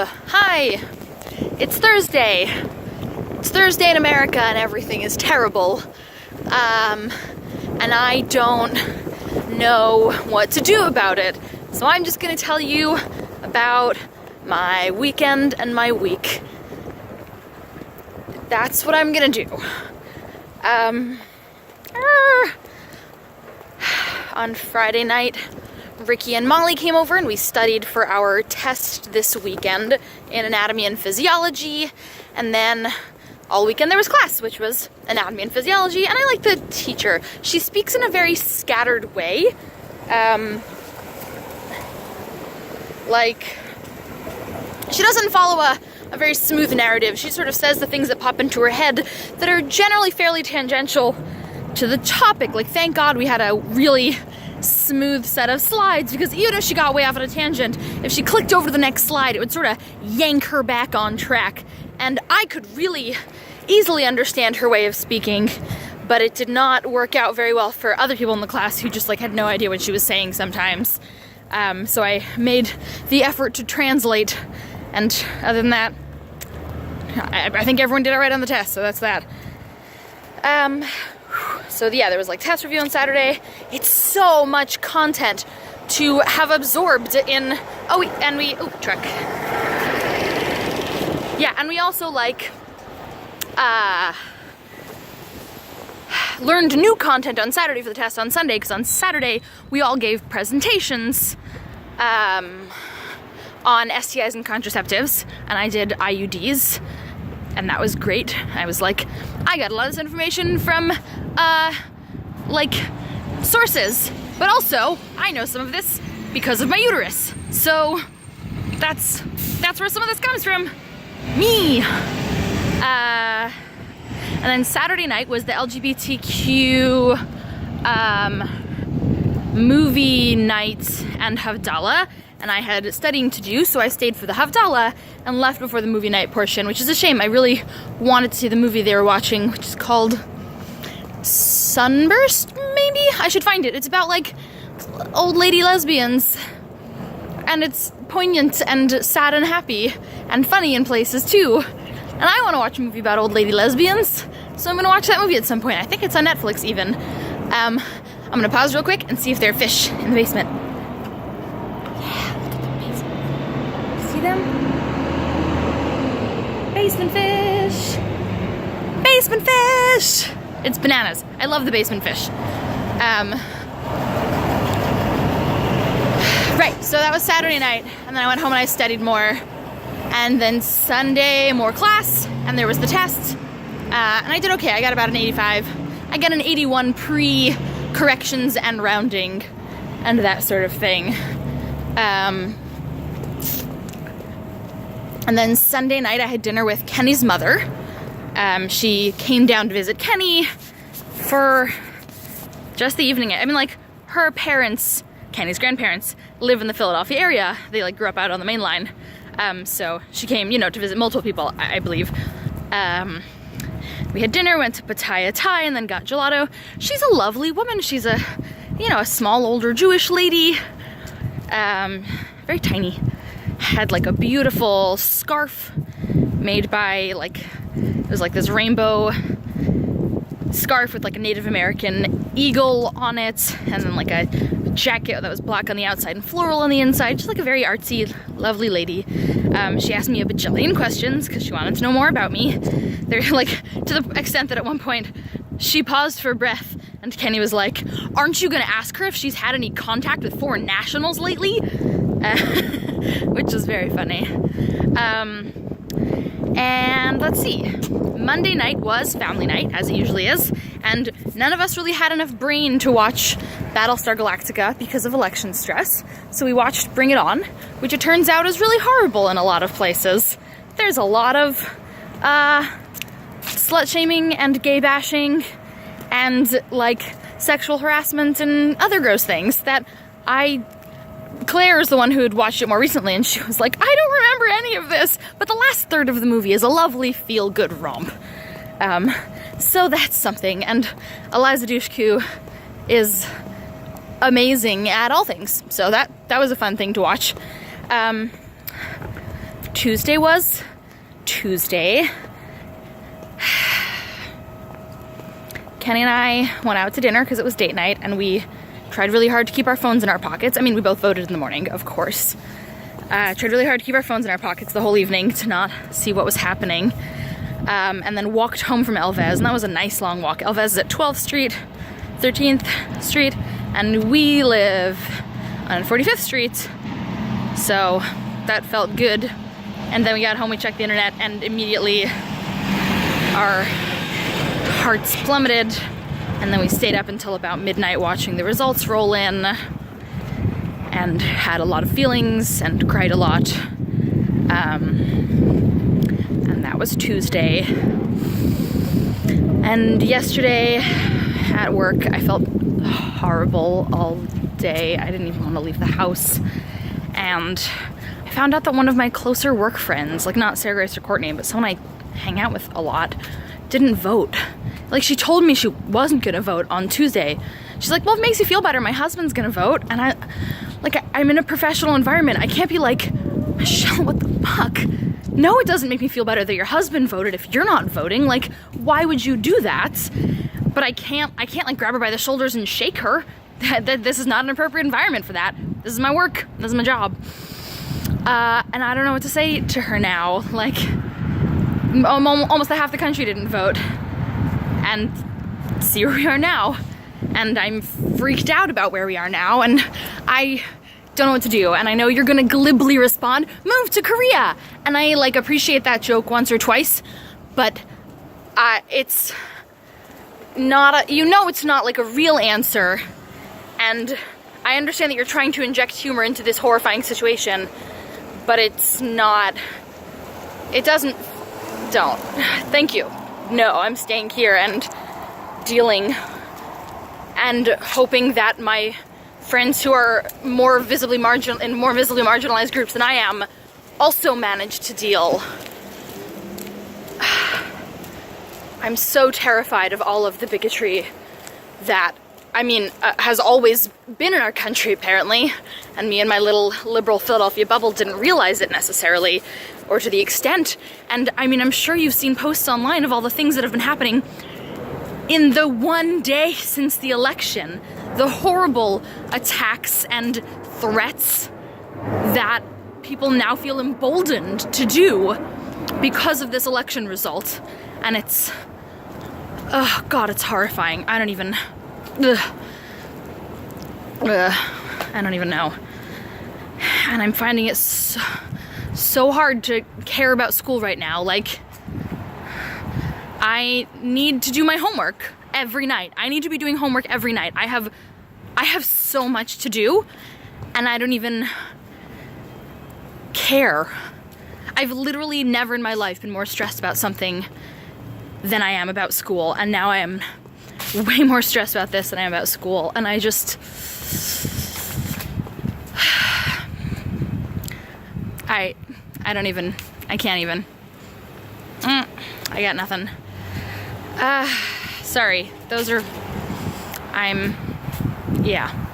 Hi! It's Thursday. It's Thursday in America and everything is terrible. And I don't know what to do about it. So I'm just gonna tell you about my weekend and my week. That's what I'm gonna do. On Friday night, Ricky and Molly came over and we studied for our test this weekend in anatomy and physiology, and then all weekend there was class, which was anatomy and physiology, and I like the teacher. She speaks in a very scattered way. She doesn't follow a very smooth narrative. She sort of says the things that pop into her head that are generally fairly tangential to the topic. Like, thank God we had a really smooth set of slides, because even if she got way off on a tangent, if she clicked over to the next slide, it would sort of yank her back on track. And I could really easily understand her way of speaking, but it did not work out very well for other people in the class who just had no idea what she was saying sometimes. So I made the effort to translate, and other than that, I think everyone did all right on the test, so that's that. So yeah, there was test review on Saturday. It's so much content to have absorbed in, truck. Yeah, and we also learned new content on Saturday for the test on Sunday, because on Saturday we all gave presentations on STIs and contraceptives, and I did IUDs, and that was great. I was I got a lot of this information from sources, but also I know some of this because of my uterus. So that's where some of this comes from. Me. And then Saturday night was the LGBTQ movie night and Havdalah, and I had studying to do, so I stayed for the Havdalah and left before the movie night portion, which is a shame. I really wanted to see the movie they were watching, which is called Sunburst, maybe? I should find it. It's about old lady lesbians, and it's poignant and sad and happy and funny in places too. And I want to watch a movie about old lady lesbians, so I'm going to watch that movie at some point. I think it's on Netflix even. I'm going to pause real quick and see if there are fish in the basement. Yeah, look at the basement. See them? Basement fish! Basement fish! It's bananas. I love the basement fish. Right, so that was Saturday night, and then I went home and I studied more. And then Sunday, more class, and there was the test. And I did okay. I got about an 85. I got an 81 pre-corrections and rounding and that sort of thing. And then Sunday night I had dinner with Kenny's mother. She came down to visit Kenny for just the evening. I mean, her parents, Kenny's grandparents, live in the Philadelphia area. They grew up out on the main line. So she came, to visit multiple people, I believe. We had dinner, went to Pattaya Thai, and then got gelato. She's a lovely woman. She's a small, older Jewish lady. Very tiny. Had a beautiful scarf made by it was this rainbow scarf with a Native American eagle on it, and then a jacket that was black on the outside and floral on the inside. Just a very artsy, lovely lady. She asked me a bajillion questions because she wanted to know more about me. They're to the extent that at one point she paused for breath and Kenny was like, "Aren't you gonna ask her if she's had any contact with foreign nationals lately?" Which is very funny. And let's see, Monday night was family night, as it usually is, and none of us really had enough brain to watch Battlestar Galactica because of election stress, so we watched Bring It On, which it turns out is really horrible in a lot of places. There's a lot of slut-shaming and gay-bashing and sexual harassment and other gross things that Claire is the one who had watched it more recently, and she was like, "I don't remember any of this," but the last third of the movie is a lovely feel-good romp. So that's something, and Eliza Dushku is amazing at all things, so that was a fun thing to watch. Tuesday was? Tuesday. Kenny and I went out to dinner because it was date night, and we tried really hard to keep our phones in our pockets. I mean, we both voted in the morning, of course. Tried really hard to keep our phones in our pockets the whole evening to not see what was happening. And then walked home from Elvez, and that was a nice long walk. Elvez is at 12th Street, 13th Street, and we live on 45th Street, so that felt good. And then we got home, we checked the internet, and immediately our hearts plummeted, and then we stayed up until about midnight watching the results roll in, and had a lot of feelings and cried a lot. And that was Tuesday. And yesterday at work, I felt horrible all day. I didn't even want to leave the house. And I found out that one of my closer work friends, like not Sarah Grace or Courtney, but someone I hang out with a lot, didn't vote. Like, she told me she wasn't gonna vote on Tuesday. She's like, well, if it makes you feel better, my husband's gonna vote. And I'm in a professional environment. I can't be like, Michelle, what the fuck? No, it doesn't make me feel better that your husband voted if you're not voting. Like, why would you do that? But I can't like grab her by the shoulders and shake her. This is not an appropriate environment for that. This is my work, this is my job. And I don't know what to say to her now. Like, almost half the country didn't vote. And see where we are now. And I'm freaked out about where we are now, and I don't know what to do. And I know you're gonna glibly respond, move to Korea! And I like appreciate that joke once or twice, but it's not it's not like a real answer. And I understand that you're trying to inject humor into this horrifying situation, but it's not, don't. Thank you. No, I'm staying here and dealing and hoping that my friends who are more visibly marginalized groups than I am also manage to deal. I'm so terrified of all of the bigotry that, has always been in our country, apparently, and me and my little liberal Philadelphia bubble didn't realize it necessarily, or to the extent. And I'm sure you've seen posts online of all the things that have been happening in the one day since the election, the horrible attacks and threats that people now feel emboldened to do because of this election result. And it's, oh God, it's horrifying. I don't even know. And I'm finding it so hard to care about school right now. Like, I need to do my homework every night. I need to be doing homework every night. I have so much to do, and I don't even care. I've literally never in my life been more stressed about something than I am about school, and now I am way more stressed about this than I am about school, and I just... I can't even. I got nothing. Sorry, yeah.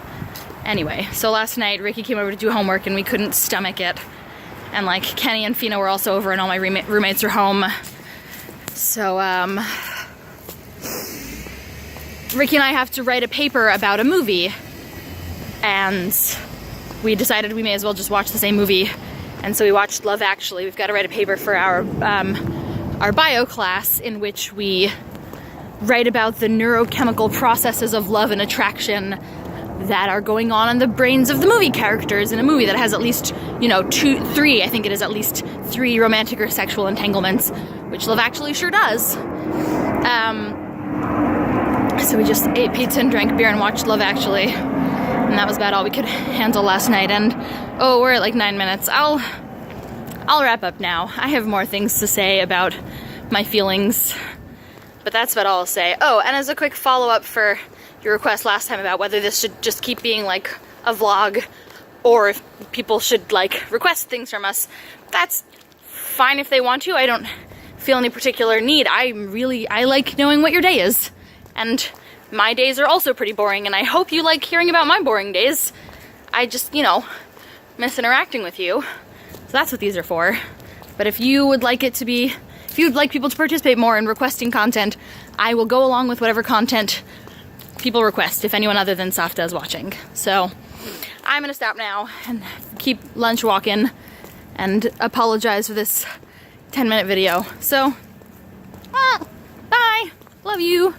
Anyway, so last night Ricky came over to do homework and we couldn't stomach it. And like Kenny and Fina were also over and all my roommates are home. So, Ricky and I have to write a paper about a movie. And we decided we may as well just watch the same movie. And so we watched Love Actually. We've got to write a paper for our bio class in which we write about the neurochemical processes of love and attraction that are going on in the brains of the movie characters in a movie that has at least, three, I think it is at least 3 romantic or sexual entanglements, which Love Actually sure does. So we just ate pizza and drank beer and watched Love Actually, and that was about all we could handle last night. And oh, we're at like 9 minutes. I'll wrap up now. I have more things to say about my feelings, but that's about all I'll say. Oh, and as a quick follow-up for your request last time about whether this should just keep being like a vlog or if people should like request things from us, that's fine if they want to. I don't feel any particular need. I like knowing what your day is, and my days are also pretty boring, and I hope you like hearing about my boring days. I just, miss interacting with you. So that's what these are for. But if you would like it to be, if you'd like people to participate more in requesting content, I will go along with whatever content people request, if anyone other than Safta is watching. So I'm gonna stop now and keep lunch walking and apologize for this 10-minute video. So, bye, love you.